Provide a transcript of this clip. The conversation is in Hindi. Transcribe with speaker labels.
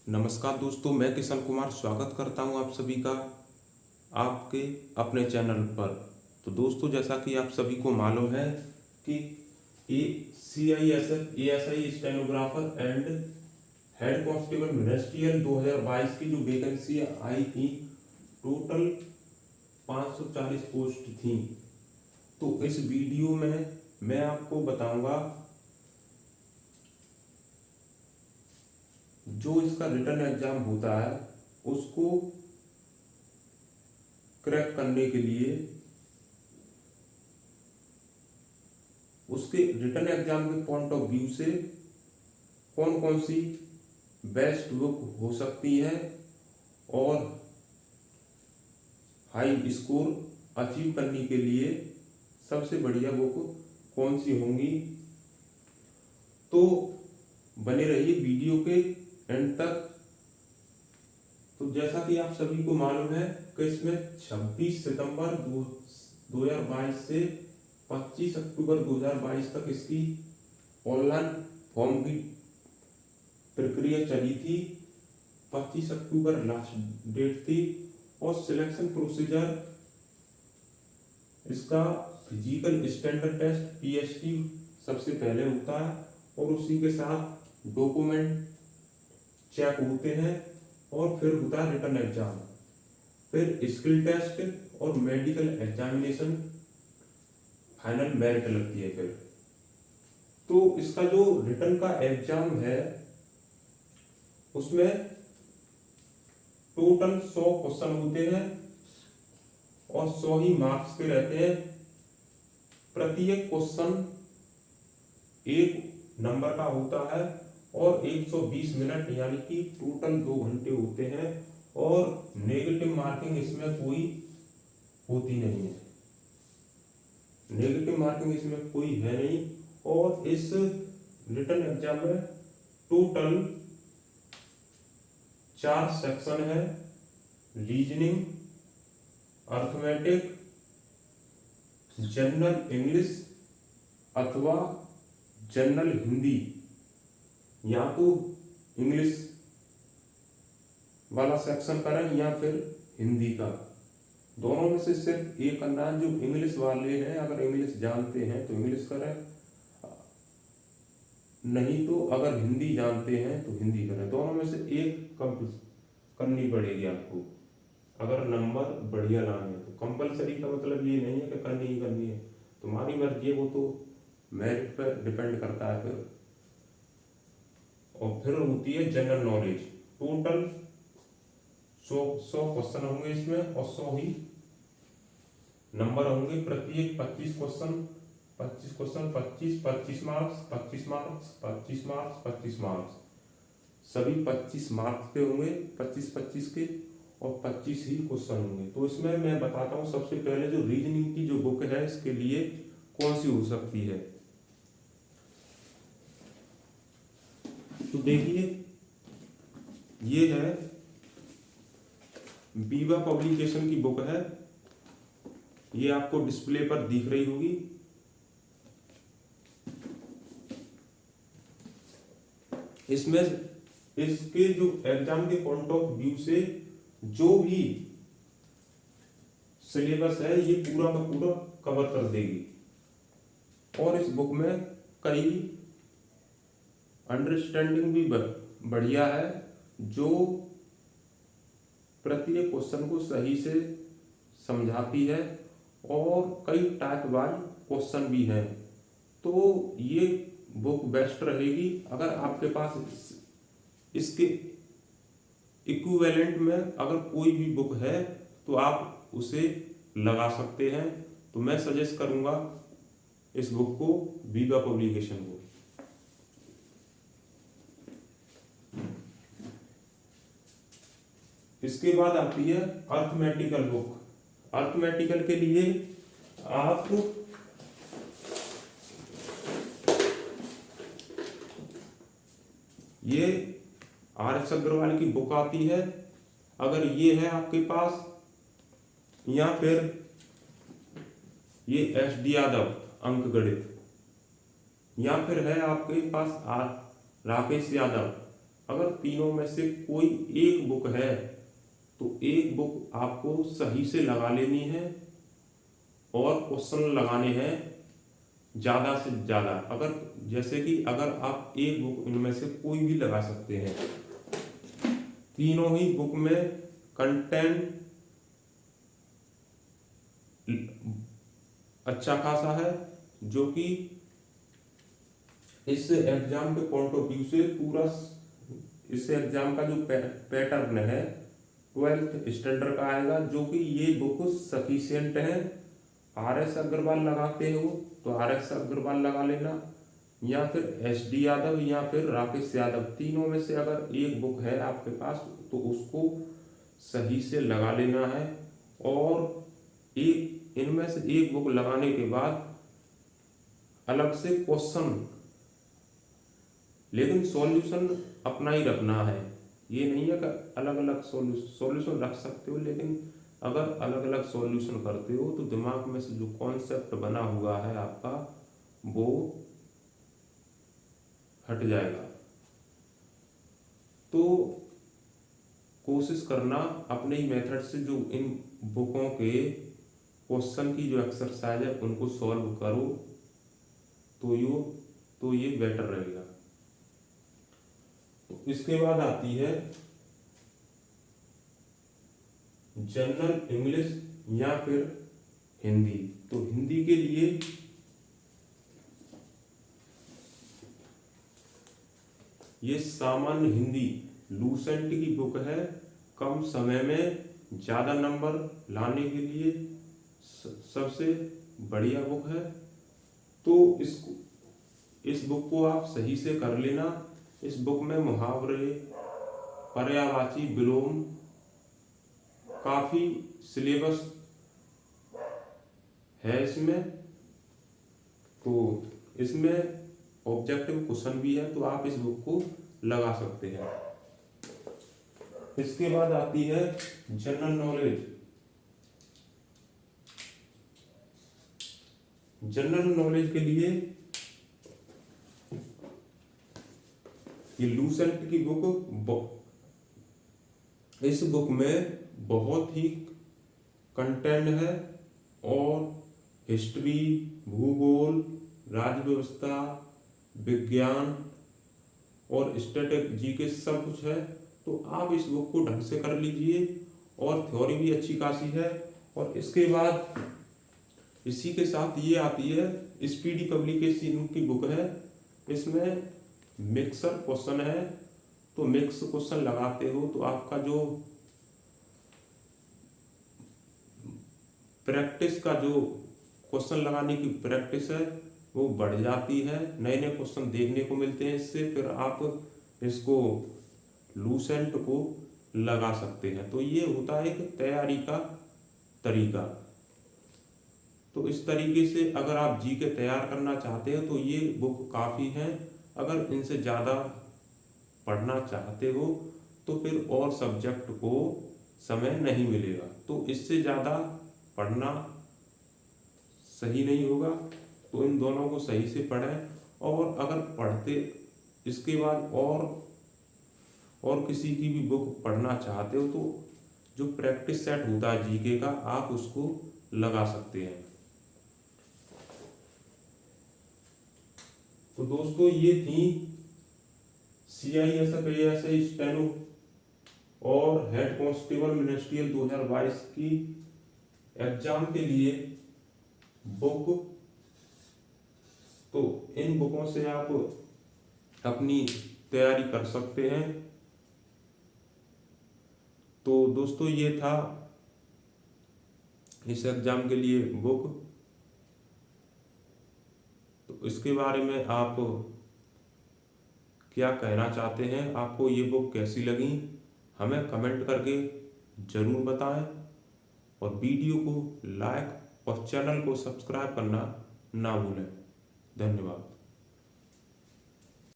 Speaker 1: नमस्कार दोस्तों, मैं किशन कुमार स्वागत करता हूं आप सभी का आपके अपने चैनल पर। तो दोस्तों, जैसा कि आप सभी को मालूम है कि CISF ASI stenographer and head constable ministerial 2022 की जो वैकेंसी आई थी, टोटल 540 पोस्ट थी। तो इस वीडियो में मैं आपको बताऊंगा जो इसका रिटन एग्जाम होता है उसको क्रैक करने के लिए उसके रिटन एग्जाम के पॉइंट ऑफ व्यू से कौन कौन सी बेस्ट बुक हो सकती है और हाई स्कोर अचीव करने के लिए सबसे बढ़िया बुक कौन सी होंगी। तो बने रहिए वीडियो के एंड तक। तो जैसा कि आप सभी को मालूम है कि इसमें 26 सितंबर 2022 से 25 अक्टूबर 2022 तक इसकी ऑनलाइन फॉर्म की प्रक्रिया चली थी। 25 अक्टूबर लास्ट डेट थी और सिलेक्शन प्रोसीजर इसका फिजिकल स्टैंडर्ड टेस्ट PST सबसे पहले होता है और उसी के साथ डॉक्यूमेंट चेक होते हैं और फिर होता है रिटन एग्जाम, फिर स्किल टेस्ट और मेडिकल एग्जामिनेशन, फाइनल मेरिट लगती है। फिर तो इसका जो रिटन का एग्जाम है उसमें टोटल 100 क्वेश्चन होते हैं और 100 ही मार्क्स के रहते हैं। प्रत्येक क्वेश्चन 1 नंबर का होता है और 120 मिनट यानी कि टोटल 2 घंटे होते हैं और नेगेटिव मार्किंग इसमें कोई होती नहीं है। नेगेटिव मार्किंग इसमें कोई है नहीं। और इस रिटन एग्जाम में टोटल 4 सेक्शन है: रीजनिंग, अर्थमेटिक, जनरल इंग्लिश अथवा जनरल हिंदी, या तो इंग्लिश वाला सेक्शन करें या फिर हिंदी का। दोनों में से सिर्फ एक करना है। जो इंग्लिश वाले हैं अगर इंग्लिश जानते हैं तो इंग्लिश करें, नहीं तो अगर हिंदी जानते हैं तो हिंदी करें। दोनों में से एक करनी पड़ेगी आपको अगर नंबर बढ़िया लाने हैं। तो कंपलसरी का मतलब ये नहीं है कि करनी ही करनी है, तुम्हारी मर्जी है, वो तो मेरिट पर डिपेंड करता है। फिर होती है जनरल नॉलेज। टोटल 100 क्वेश्चन होंगे इसमें और 100 ही नंबर होंगे। प्रत्येक 25 question 25 marks 25 marks 25 marks 25 marks, सभी 25 मार्क्स के होंगे, 25 के और 25 ही क्वेश्चन होंगे। तो इसमें मैं बताता हूँ सबसे पहले जो रीजनिंग की जो बुक है इसके लिए कौन सी हो सकती है। तो देखिए, ये है बीवा पब्लिकेशन की बुक है। ये आपको डिस्प्ले पर दिख रही होगी। इसमें इसके जो एग्जाम के पॉइंट ऑफ व्यू से जो भी सिलेबस है ये पूरा का पूरा कवर कर देगी। और इस बुक में कई अंडरस्टैंडिंग भी बढ़िया है, जो प्रत्येक क्वेश्चन को सही से समझाती है और कई टाइप वाइज क्वेश्चन भी हैं। तो ये बुक बेस्ट रहेगी। अगर आपके पास इसके इक्विवेलेंट में अगर कोई भी बुक है तो आप उसे लगा सकते हैं। तो मैं सजेस्ट करूंगा इस बुक को, बीवा पब्लिकेशन को। इसके बाद आती है अर्थमेटिकल बुक। अर्थमेटिकल के लिए आप ये RS अग्रवाल की बुक आती है, अगर ये है आपके पास, या फिर ये SD यादव अंक गणित, या फिर है आपके पास राकेश यादव अगर तीनों में से कोई एक बुक है तो एक बुक आपको सही से लगा लेनी है और क्वेश्चन लगाने हैं ज़्यादा से ज़्यादा। अगर जैसे कि अगर आप एक बुक इनमें से कोई भी लगा सकते हैं, तीनों ही बुक में कंटेंट अच्छा खासा है, जो कि इस एग्जाम के पॉइंट ऑफ व्यू से पूरा इस एग्जाम का जो पैटर्न है 12th स्टैंडर्ड का आएगा, जो कि ये बुक सफिशिएंट है। RS अग्रवाल लगाते हो तो RS अग्रवाल लगा लेना, या फिर SD यादव या फिर राकेश यादव, तीनों में से अगर एक बुक है आपके पास तो उसको सही से लगा लेना है। और एक इनमें से एक बुक लगाने के बाद अलग से क्वेश्चन, लेकिन सॉल्यूशन अपना ही रखना है। ये नहीं है कि अलग अलग सॉल्यूशन रख सकते हो, लेकिन अगर अलग अलग सॉल्यूशन करते हो तो दिमाग में से जो कॉन्सेप्ट बना हुआ है आपका वो हट जाएगा। तो कोशिश करना अपने ही मेथड से जो इन बुकों के क्वेश्चन की जो एक्सरसाइज है उनको सॉल्व करो, तो ये बेटर रहेगा। तो इसके बाद आती है जनरल इंग्लिश या फिर हिंदी। तो हिंदी के लिए ये सामान्य हिंदी लूसेंट की बुक है, कम समय में ज़्यादा नंबर लाने के लिए सबसे बढ़िया बुक है। तो इस बुक को आप सही से कर लेना। इस बुक में मुहावरे, पर्यायवाची, विलोम, काफ़ी सिलेबस है इसमें। तो इसमें ऑब्जेक्टिव क्वेश्चन भी है, तो आप इस बुक को लगा सकते हैं। इसके बाद आती है जनरल नॉलेज। जनरल नॉलेज के लिए ये लूसेंट की बुक, इस बुक में बहुत ही कंटेंट है और हिस्ट्री, भूगोल, राज्य व्यवस्था, विज्ञान और स्टैटिक जीके सब कुछ है। तो आप इस बुक को ढंग से कर लीजिए और थ्योरी भी अच्छी खासी है। और इसके बाद इसी के साथ ये आती है स्पीडी पब्लिकेशन की बुक है। इसमें मिक्सर क्वेश्चन है, तो मिक्स क्वेश्चन लगाते हो तो आपका जो प्रैक्टिस का जो क्वेश्चन लगाने की प्रैक्टिस है वो बढ़ जाती है, नए नए क्वेश्चन देखने को मिलते हैं इससे। फिर आप इसको लूसेंट को लगा सकते हैं। तो ये होता है एक तैयारी का तरीका। तो इस तरीके से अगर आप जीके तैयार करना चाहते हो तो ये बुक काफ़ी है। अगर इनसे ज़्यादा पढ़ना चाहते हो तो फिर और सब्जेक्ट को समय नहीं मिलेगा, तो इससे ज़्यादा पढ़ना सही नहीं होगा। तो इन दोनों को सही से पढ़ें। और अगर पढ़ते इसके बाद और किसी की भी बुक पढ़ना चाहते हो तो जो प्रैक्टिस सेट होता है जीके का, आप उसको लगा सकते हैं। तो दोस्तों ये थी CISF ASI स्टेनो और हेड कांस्टेबल मिनिस्ट्रियल 2022 की एग्जाम के लिए बुक। तो इन बुकों से आप अपनी तैयारी कर सकते हैं। तो दोस्तों ये था इस एग्जाम के लिए बुक। तो इसके बारे में आप क्या कहना चाहते हैं, आपको ये बुक कैसी लगी, हमें कमेंट करके ज़रूर बताएं। और वीडियो को लाइक और चैनल को सब्सक्राइब करना ना भूलें। धन्यवाद।